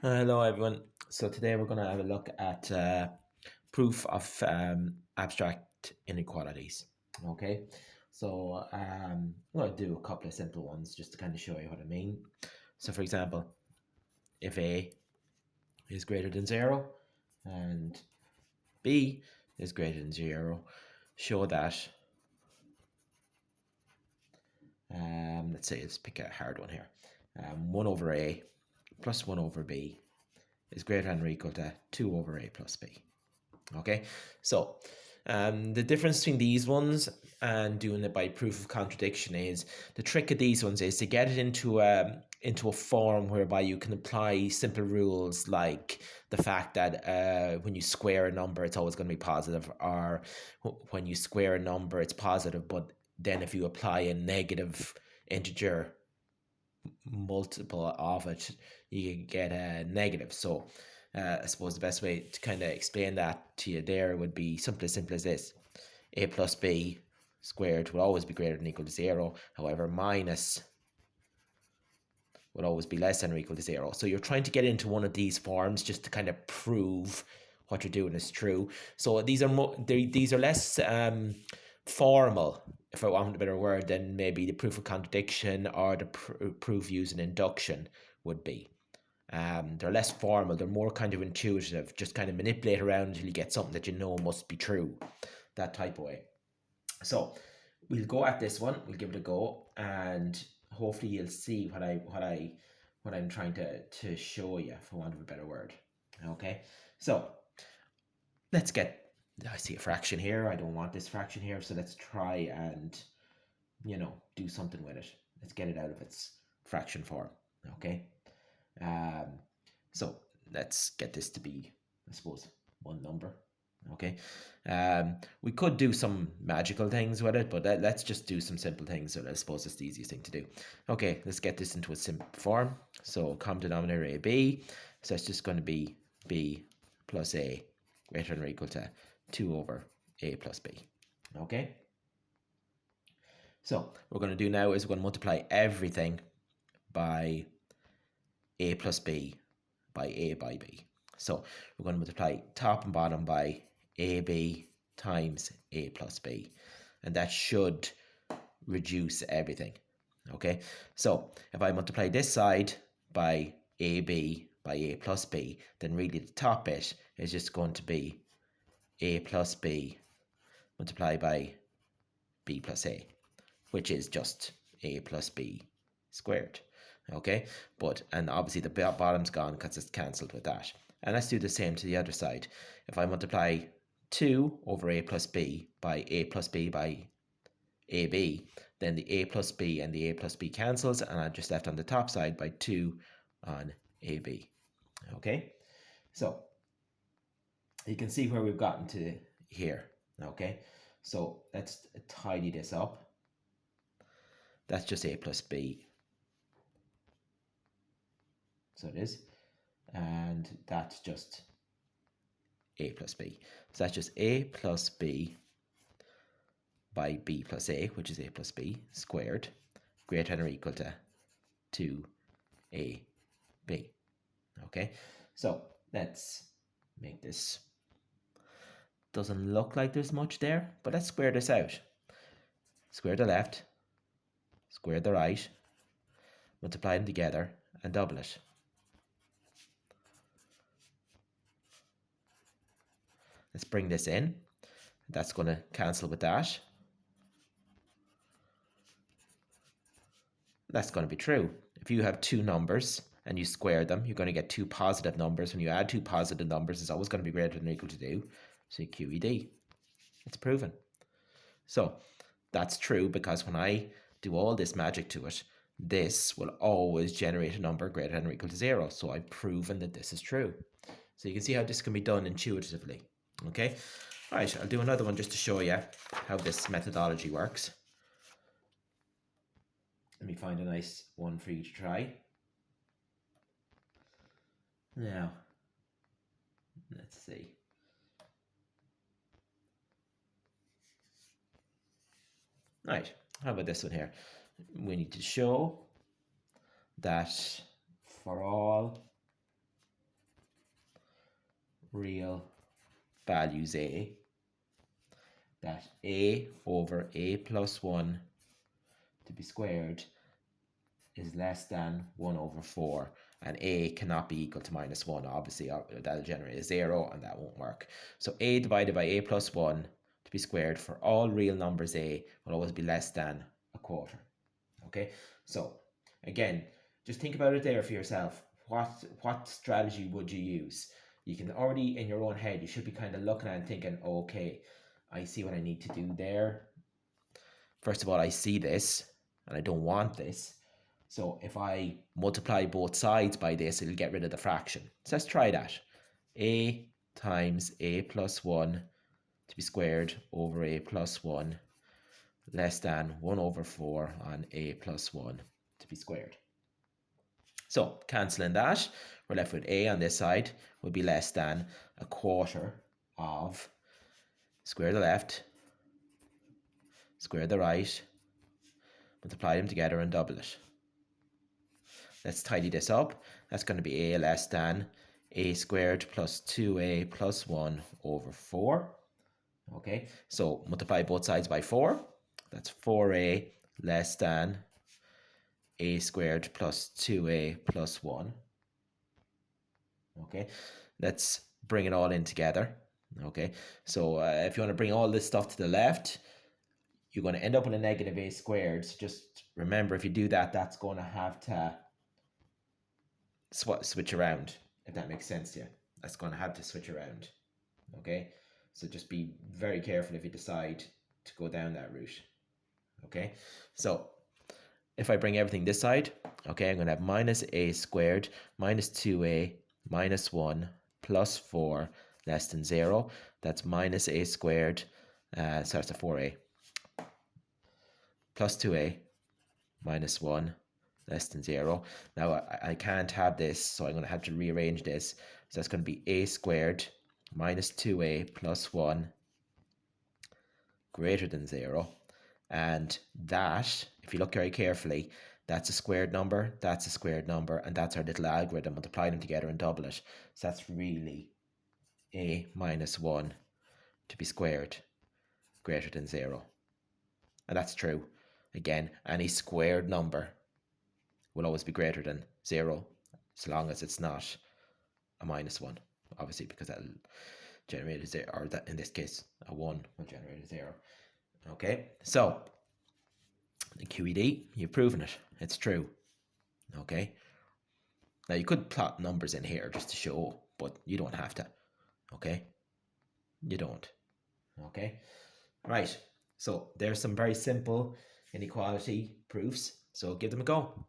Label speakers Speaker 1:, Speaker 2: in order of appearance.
Speaker 1: Hello everyone. So today we're going to have a look at proof of abstract inequalities. Okay, so I'm going to do a couple of simple ones just to kind of show you what I mean. So for example, if A is greater than 0 and B is greater than 0, show that, let's say, let's pick a hard one here, 1 over A plus 1 over B is greater than or equal to 2 over A plus B. Okay, so the difference between these ones and doing it by proof of contradiction is the trick of these ones is to get it into a form whereby you can apply simple rules like the fact that when you square a number it's always going to be positive, or when you square a number it's positive, but then if you apply a negative integer multiple of it, you get a negative. So I suppose the best way to kind of explain that to you there would be something as simple as this. A plus b squared will always be greater than or equal to 0. However, minus would always be less than or equal to 0. So you're trying to get into one of these forms just to kind of prove what you're doing is true. So these are these are less formal, if I want a better word, than maybe the proof of contradiction or the proof using induction would be. They're less formal, they're more kind of intuitive, just kind of manipulate around until you get something that you know must be true, that type of way. So we'll go at this one, we'll give it a go, and hopefully you'll see what I'm trying to show you, for want of a better word. Okay, so let's get, I see a fraction here, I don't want this fraction here, so let's try and, do something with it. Let's get it out of its fraction form. Okay, um, so let's get this to be, I suppose, one number. Okay, we could do some magical things with it, but let's just do some simple things. So I suppose it's the easiest thing to do. Okay, let's get this into a simple form. So common denominator AB, so it's just going to be B plus A greater than or equal to 2 over A plus B. Okay, so what we're going to do now is we're going to multiply everything by A plus B by A by B. So we're going to multiply top and bottom by AB times A plus B. And that should reduce everything. Okay, so if I multiply this side by AB by A plus B, then really the top bit is just going to be A plus B multiplied by B plus A, which is just A plus B squared. Okay, and obviously the bottom's gone because it's cancelled with that. And let's do the same to the other side. If I multiply 2 over A plus B by A plus B by AB, then the A plus B and the A plus B cancels, and I'm just left on the top side by 2 on AB. Okay, so you can see where we've gotten to here. Okay, so let's tidy this up. That's just A plus B. So it is. And that's just A plus B. So that's just A plus B by B plus A, which is A plus B squared, greater than or equal to 2AB. Okay, so let's make this. Doesn't look like there's much there, but let's square this out. Square the left, square the right, multiply them together, and double it. Let's bring this in. That's going to cancel with that. That's going to be true. If you have two numbers and you square them, you're going to get two positive numbers. When you add two positive numbers, it's always going to be greater than or equal to 2. So QED. It's proven. So that's true because when I do all this magic to it, this will always generate a number greater than or equal to 0. So I've proven that this is true. So you can see how this can be done intuitively. Okay. All right, I'll do another one just to show you how this methodology works. Let me find a nice one for you to try. Now, let's see. Right, how about this one here? We need to show that for all real values a, that a over a plus 1 to be squared is less than 1 over 4, and a cannot be equal to minus 1. Obviously, that'll generate a 0, and that won't work. So a divided by a plus 1 to be squared for all real numbers a will always be less than a quarter. Okay, so again, just think about it there for yourself. What strategy would you use? You can already, in your own head, you should be kind of looking at it and thinking, okay, I see what I need to do there. First of all, I see this, and I don't want this. So if I multiply both sides by this, it'll get rid of the fraction. So let's try that. A times a plus 1 to be squared over a plus 1 less than 1 over 4 on a plus 1 to be squared. So cancelling that, we're left with a on this side would be less than a quarter of square the left, square the right, multiply them together and double it. Let's tidy this up. That's going to be a less than a squared plus 2a plus 1 over 4. Okay, so multiply both sides by 4. That's 4a less than a squared plus 2a plus 1. Okay, let's bring it all in together. Okay, so if you want to bring all this stuff to the left, you're going to end up with a negative a squared. So just remember, if you do that, that's going to have to switch around, if that makes sense to you. That's going to have to switch around. Okay, so just be very careful if you decide to go down that route. Okay, so if I bring everything this side, okay, I'm going to have minus a squared minus 2a minus 1 plus 4 less than 0. That's minus a squared, so that's a 4a, plus 2a minus 1 less than 0. Now I can't have this, so I'm going to have to rearrange this. So that's going to be a squared minus 2a plus 1 greater than 0. And that, if you look very carefully, that's a squared number, that's a squared number, and that's our little algorithm. Multiply them together and double it. So that's really a minus 1 to be squared greater than 0. And that's true. Again, any squared number will always be greater than 0, as long as it's not a minus 1, obviously, because that'll generate a 0, or that in this case, a 1 will generate a 0. Okay, so the QED, you've proven it. It's true. Okay. Now you could plot numbers in here just to show, but you don't have to. Okay. You don't. Okay. Right. So there's some very simple inequality proofs. So give them a go.